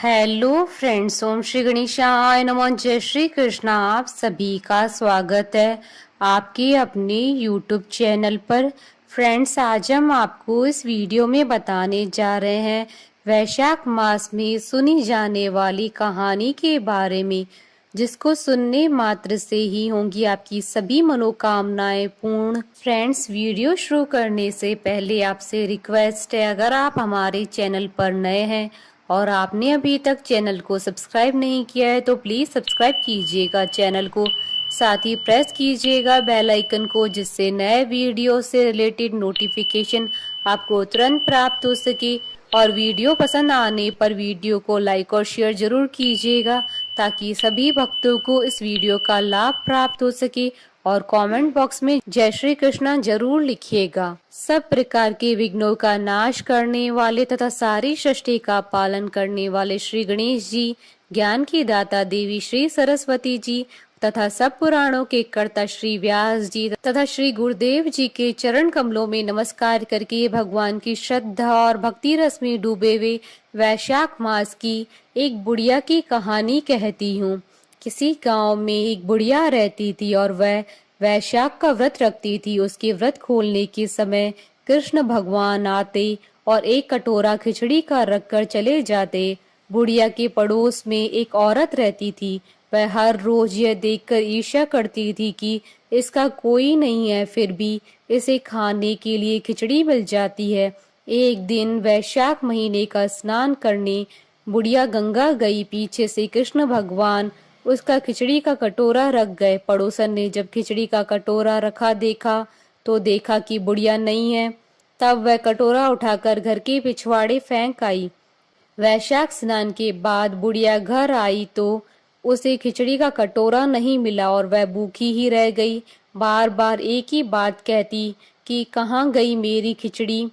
Hello friends, ओम श्री गणेशाय नमः। जय श्री कृष्णा। आप सभी का स्वागत है आपके अपने यूट्यूब चैनल पर। फ्रेंड्स, आज हम आपको इस वीडियो में बताने जा रहे हैं वैशाख मास में सुनी जाने वाली कहानी के बारे में, जिसको सुनने मात्र से ही होंगी आपकी सभी मनोकामनाएं पूर्ण। फ्रेंड्स, वीडियो शुरू करने से पहले आपसे रिक्वेस्ट है, अगर आप हमारे चैनल पर नए हैं और आपने अभी तक चैनल को सब्सक्राइब नहीं किया है तो प्लीज सब्सक्राइब कीजिएगा चैनल को, साथ ही प्रेस कीजिएगा बेल आइकन को, जिससे नए वीडियो से रिलेटेड नोटिफिकेशन आपको तुरंत प्राप्त हो सके। और वीडियो पसंद आने पर वीडियो को लाइक और शेयर जरूर कीजिएगा, ताकि सभी भक्तों को इस वीडियो का लाभ प्राप्त हो सके। और कमेंट बॉक्स में जय श्री कृष्णा जरूर लिखिएगा। सब प्रकार के विघ्नों का नाश करने वाले तथा सारी सृष्टि का पालन करने वाले श्री गणेश जी, ज्ञान की दाता देवी श्री सरस्वती जी तथा सब पुराणों के कर्ता श्री व्यास जी तथा श्री गुरुदेव जी के चरण कमलों में नमस्कार करके भगवान की श्रद्धा और भक्ति रस में डूबे हुए वैशाख मास की एक बुढ़िया की कहानी कहती हूँ। किसी गांव में एक बुढ़िया रहती थी और वह वैशाख का व्रत रखती थी। उसके व्रत खोलने के समय कृष्ण भगवान आते और एक कटोरा खिचड़ी का रखकर चले जाते। बुढ़िया के पड़ोस में एक औरत रहती थी। वह हर रोज यह देखकर ईर्ष्या करती थी कि इसका कोई नहीं है, फिर भी इसे खाने के लिए खिचड़ी मिल जाती है। एक दिन वैशाख महीने का स्नान करने बुढ़िया गंगा गई। पीछे से कृष्ण भगवान उसका खिचड़ी का कटोरा रख गए। पड़ोसन ने जब खिचड़ी का कटोरा रखा देखा तो देखा कि बुढ़िया नहीं है। तब वह कटोरा उठाकर घर के पिछवाड़े फेंक आई। वैशाख स्नान के बाद बुढ़िया घर आई तो उसे खिचड़ी का कटोरा नहीं मिला और वह भूखी ही रह गई। बार बार एक ही बात कहती कि कहाँ गई मेरी खिचड़ी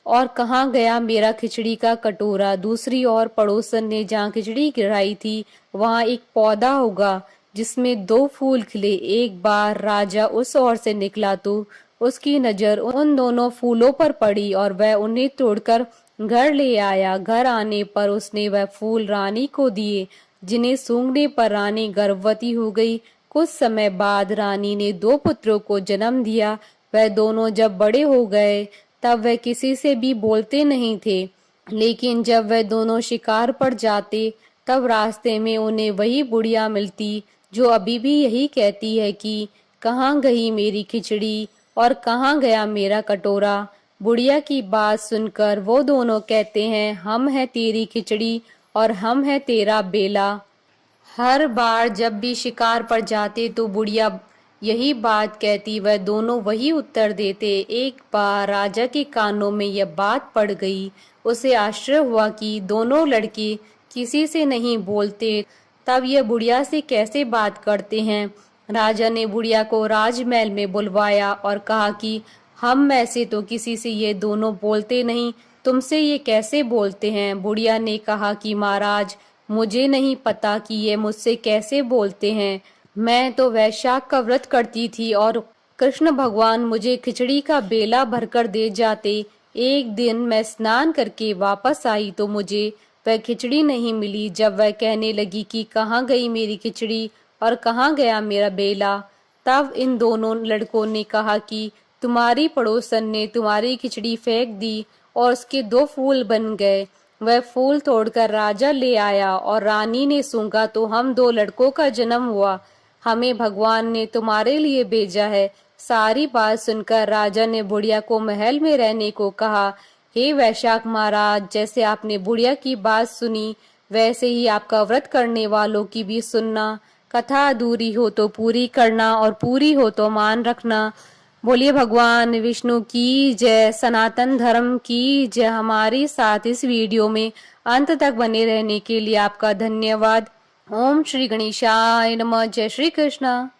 और कहाँ गया मेरा खिचड़ी का कटोरा। दूसरी ओर पड़ोसन ने जहाँ खिचड़ी गिराई थी वहाँ एक पौधा उगा जिसमें 2 फूल खिले। एक बार राजा उस ओर से निकला तो उसकी नजर उन दोनों फूलों पर पड़ी और वह उन्हें तोड़कर घर ले आया। घर आने पर उसने वह फूल रानी को दिए, जिन्हें सूंघने पर रानी गर्भवती हो गई। कुछ समय बाद रानी ने 2 पुत्रों को जन्म दिया। वह दोनों जब बड़े हो गए तब वह किसी से भी बोलते नहीं थे, लेकिन जब वह दोनों शिकार पर जाते तब रास्ते में उन्हें वही बुढ़िया मिलती जो अभी भी यही कहती है कि कहाँ गई मेरी खिचड़ी और कहाँ गया मेरा कटोरा। बुढ़िया की बात सुनकर वो दोनों कहते हैं, हम है तेरी खिचड़ी और हम है तेरा बेला। हर बार जब भी शिकार पर जाते तो बुढ़िया यही बात कहती, वह दोनों वही उत्तर देते। एक बार राजा के कानों में यह बात पड़ गई। उसे आश्चर्य हुआ कि दोनों लड़के किसी से नहीं बोलते, तब यह बुढ़िया से कैसे बात करते हैं। राजा ने बुढ़िया को राजमहल में बुलवाया और कहा कि हम में से तो किसी से ये दोनों बोलते नहीं, तुमसे ये कैसे बोलते हैं। बुढ़िया ने कहा कि महाराज, मुझे नहीं पता कि ये मुझसे कैसे बोलते हैं। मैं तो वैशाख का व्रत करती थी और कृष्ण भगवान मुझे खिचड़ी का बेला भरकर दे जाते। एक दिन मैं स्नान करके वापस आई तो मुझे वह खिचड़ी नहीं मिली। जब वह कहने लगी कि कहाँ गई मेरी खिचड़ी और कहाँ गया मेरा बेला, तब इन दोनों लड़कों ने कहा कि तुम्हारी पड़ोसन ने तुम्हारी खिचड़ी फेंक दी और उसके 2 फूल बन गए। वह फूल तोड़कर राजा ले आया और रानी ने सूंघा तो हम 2 लड़कों का जन्म हुआ। हमें भगवान ने तुम्हारे लिए भेजा है। सारी बात सुनकर राजा ने बुढ़िया को महल में रहने को कहा। हे वैशाख महाराज, जैसे आपने बुढ़िया की बात सुनी वैसे ही आपका व्रत करने वालों की भी सुनना। कथा अधूरी हो तो पूरी करना और पूरी हो तो मान रखना। बोलिए भगवान विष्णु की जय, सनातन धर्म की जय। हमारे साथ इस वीडियो में अंत तक बने रहने के लिए आपका धन्यवाद। ओम श्री गणेशाय नमः। जय श्री कृष्णा।